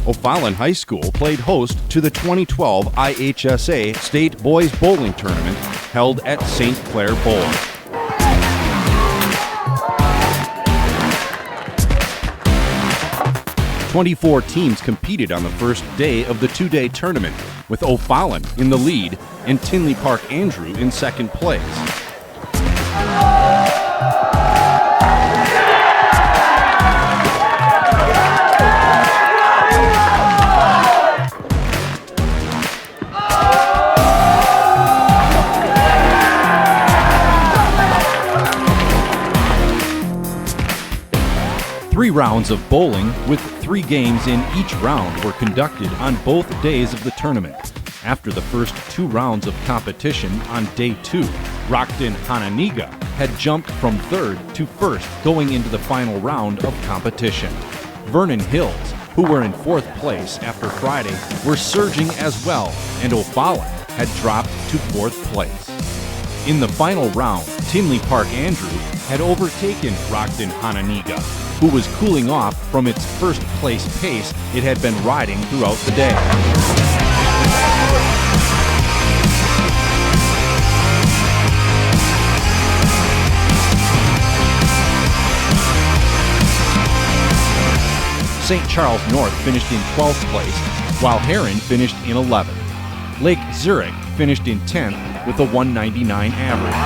O'Fallon High School played host to the 2012 IHSA State Boys Bowling Tournament held at St. Clair Bowl. "24 teams competed on the first day of the two-day tournament, with O'Fallon in the lead and Tinley Park Andrew in second place. Three rounds of bowling with 3 games in each round were conducted on both days of the tournament. After the first 2 rounds of competition on day 2, Rockton Hananiga had jumped from 3rd to 1st going into the final round of competition. Vernon Hills, who were in 4th place after Friday, were surging as well, and O'Fallon had dropped to 4th place. In the final round, Tinley Park Andrew had overtaken Rockton Hananiga, who was cooling off from its first place pace it had been riding throughout the day. St. Charles North finished in 12th place, while Heron finished in 11th. Lake Zurich finished in 10th with a 199 average.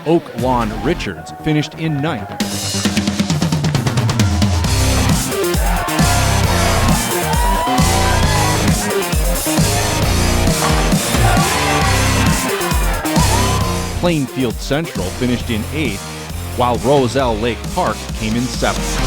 Oak Lawn Richards finished in 9th. Plainfield Central finished in 8th, while Roselle Lake Park came in 7th.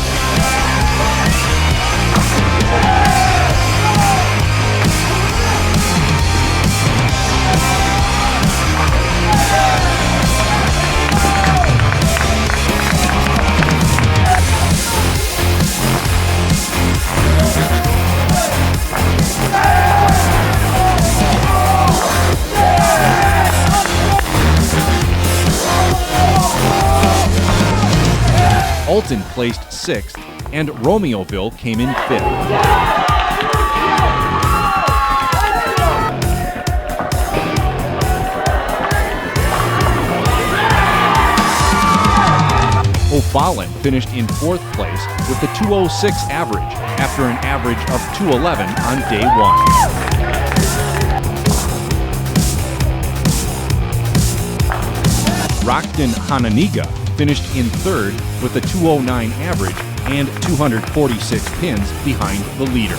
Alton placed 6th, and Romeoville came in 5th. O'Fallon finished in 4th place with a 206 average after an average of 211 on day 1. Rockton Hananiga finished in 3rd with a 209 average and 246 pins behind the leader.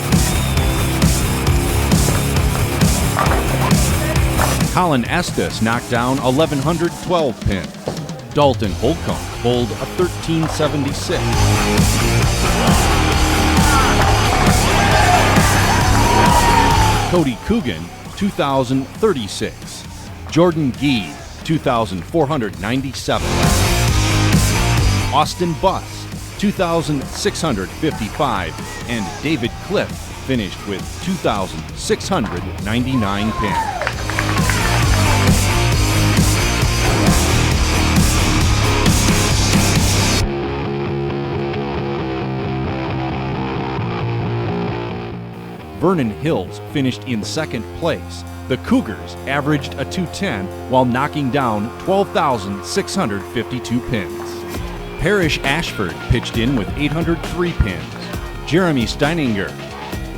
Colin Estes knocked down 1,112 pins. Dalton Holcomb bowled a 1,376. Cody Coogan, 2,036. Jordan Gee, 2,497. Austin Buss, 2,655, and David Cliff finished with 2,699 pins. Vernon Hills finished in 2nd place. The Cougars averaged a 210 while knocking down 12,652 pins. Parrish Ashford pitched in with 803 pins. Jeremy Steininger,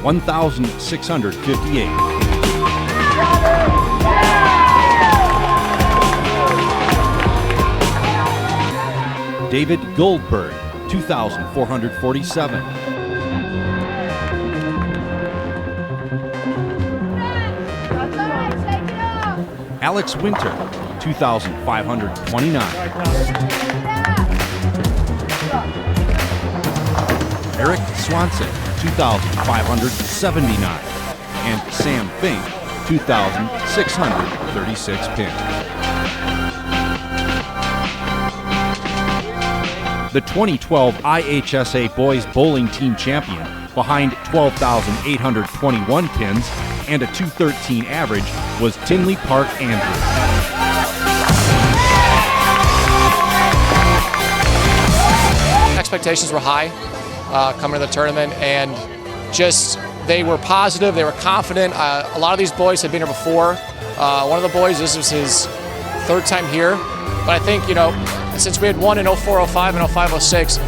1,658. David Goldberg, 2,447. Alex Winter, 2,529. Eric Swanson, 2,579. And Sam Fink, 2,636 pins. The 2012 IHSA Boys Bowling Team Champion, behind 12,821 pins, and a 213 average was Tinley Park Andrew. Expectations were high coming to the tournament, and just they were positive, they were confident. A lot of these boys had been here before. One of the boys, this was his third time here, but I think, you know, since we had won in 04, 05, and 05, 06,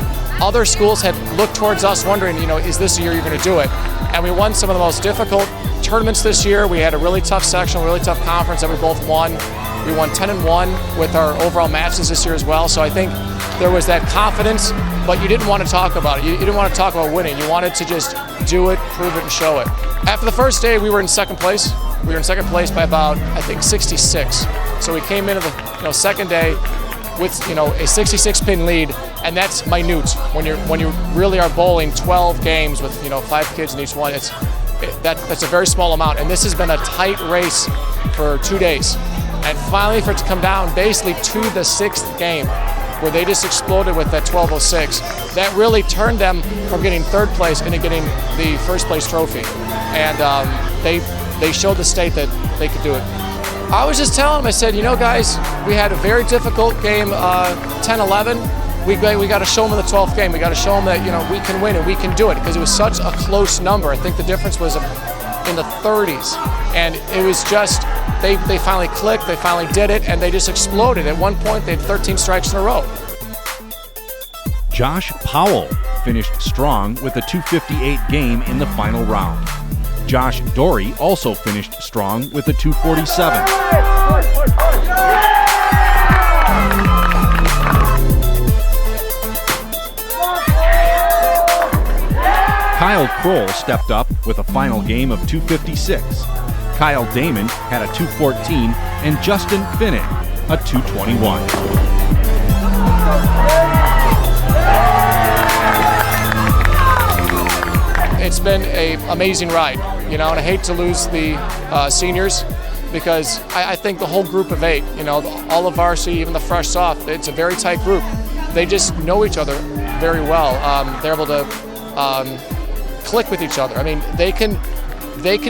other schools had looked towards us wondering, you know, is this the year you're going to do it? And we won some of the most difficult tournaments this year. We had a really tough sectional, really tough conference that we both won. We won 10-1 with our overall matches this year as well. So I think there was that confidence, but you didn't want to talk about it. You didn't want to talk about winning. You wanted to just do it, prove it, and show it. After the first day, we were in second place. We were in second place by about, I think, 66. So we came into the second day with, you know, a 66-pin lead, and that's minute. When you really are bowling 12 games with, you know, 5 kids in each one, that's a very small amount. And this has been a tight race for 2 days. And finally, for it to come down basically to the 6th game, where they just exploded with that 12:06, that really turned them from getting third place into getting the first place trophy. And they showed the state that they could do it. I was just telling them, I said, you know, guys, we had a very difficult game, 10-11. We got to show them in the 12th game. We got to show them that, you know, we can win and we can do it, because it was such a close number. I think the difference was in the 30s, and it was just, they finally clicked, they finally did it, and they just exploded. At one point, they had 13 strikes in a row. Josh Powell finished strong with a 258 game in the final round. Josh Dory also finished strong with a 247. Kyle Kroll stepped up with a final game of 256. Kyle Damon had a 214, and Justin Finnick a 221. It's been an amazing ride, you know, and I hate to lose the seniors, because I think the whole group of 8, you know, all of varsity, even the fresh soft, it's a very tight group. They just know each other very well. They're able to click with each other. I mean, they can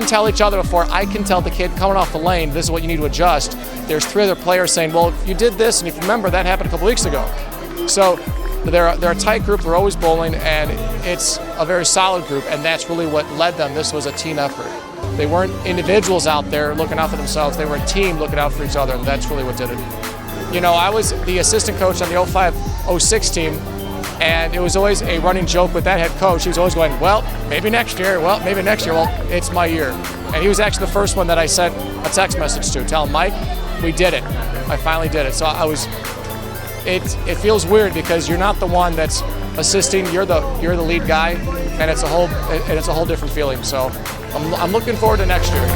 tell each other before I can tell the kid coming off the lane, this is what you need to adjust. There's 3 other players saying, well, if you did this, and if you remember, that happened a couple weeks ago. So they're a tight group, they're always bowling, and it's a very solid group, and that's really what led them. This was a team effort. They weren't individuals out there looking out for themselves, they were a team looking out for each other, and that's really what did it. You know, I was the assistant coach on the 05-06 team, and it was always a running joke with that head coach. He was always going, well, maybe next year, well, maybe next year, well, it's my year. And he was actually the first one that I sent a text message to, tell him, Mike, we did it. I finally did it. So it feels weird, because you're not the one that's assisting, you're the lead guy, and it's a whole different feeling. So I'm looking forward to next year.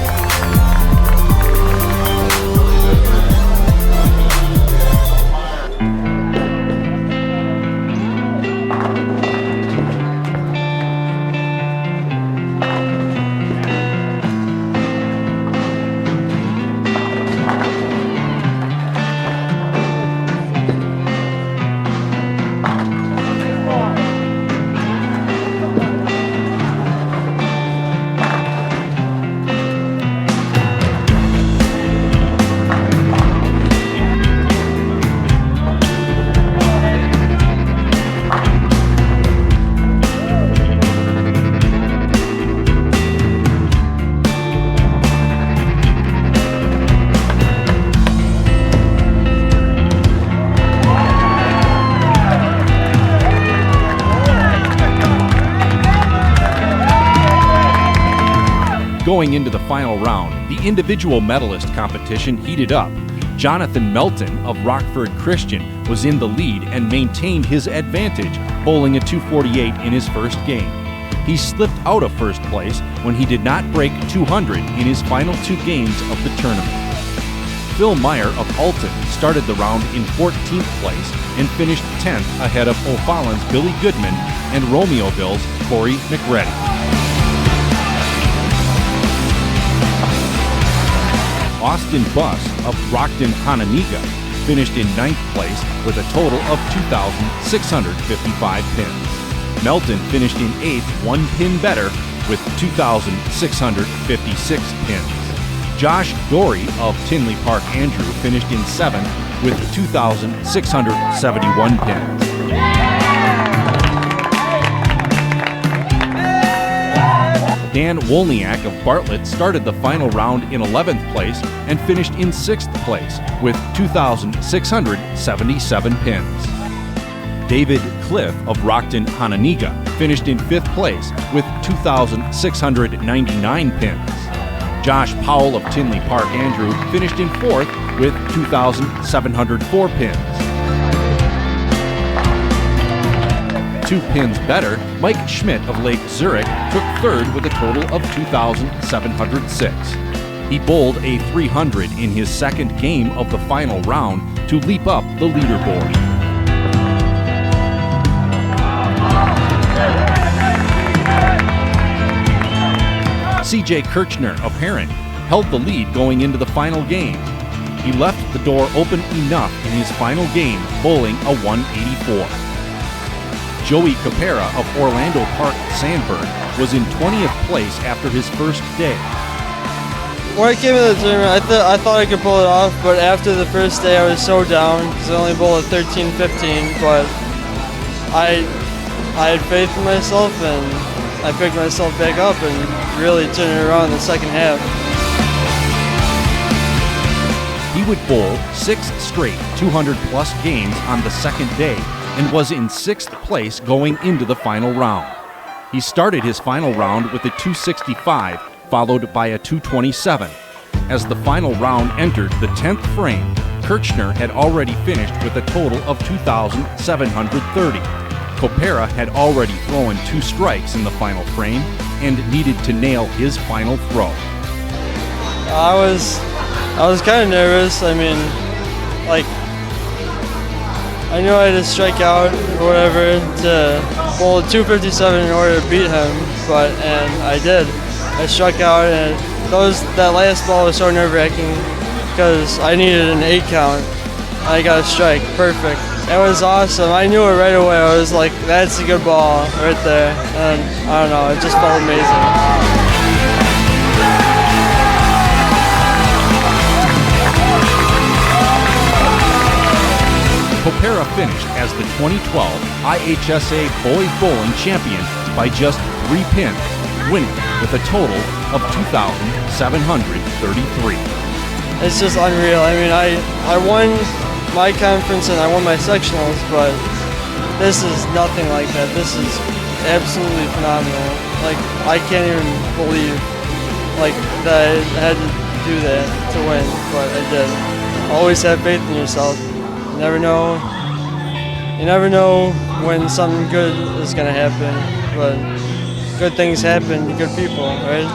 Going into the final round, the individual medalist competition heated up. Jonathan Melton of Rockford Christian was in the lead and maintained his advantage, bowling a 248 in his first game. He slipped out of first place when he did not break 200 in his final 2 games of the tournament. Phil Meyer of Alton started the round in 14th place and finished 10th ahead of O'Fallon's Billy Goodman and Romeoville's Corey McReady. Austin Buss of Brockton Hononegah finished in 9th place with a total of 2,655 pins. Melton finished in 8th, 1 pin better, with 2,656 pins. Josh Dory of Tinley Park Andrew finished in 7th with 2,671 pins. Dan Wolniak of Bartlett started the final round in 11th place and finished in 6th place with 2,677 pins. David Cliff of Rockton Hononegah finished in 5th place with 2,699 pins. Josh Powell of Tinley Park Andrew finished in 4th with 2,704 pins. 2 pins better, Mike Schmidt of Lake Zurich took 3rd with a total of 2,706. He bowled a 300 in his 2nd game of the final round to leap up the leaderboard. C.J. Kirchner of Heron held the lead going into the final game. He left the door open enough in his final game, bowling a 184. Joey Capera of Orlando Park Sandburg was in 20th place after his first day. When I came into the tournament, I thought I could pull it off, but after the first day I was so down because I only bowled at 13-15, but I had faith in myself and I picked myself back up and really turned it around in the second half. He would bowl 6 straight 200-plus games on the second day and was in 6th place going into the final round. He started his final round with a 265, followed by a 227. As the final round entered the 10th frame, Kirchner had already finished with a total of 2,730. Copera had already thrown 2 strikes in the final frame and needed to nail his final throw. I was kind of nervous. I mean, like, I knew I had to strike out or whatever to bowl a 257 in order to beat him, and I did. I struck out, and that last ball was so nerve-wracking because I needed an 8 count. I got a strike, perfect. It was awesome. I knew it right away. I was like, that's a good ball right there. And I don't know, it just felt amazing. Copera finished as the 2012 IHSA Boys Bowling Champion by just 3 pins, winning with a total of 2,733. It's just unreal. I mean, I won my conference and I won my sectionals, but this is nothing like that. This is absolutely phenomenal. Like, I can't even believe that I had to do that to win, but I did. Always have faith in yourself. You never know when something good is gonna happen, but good things happen to good people, right?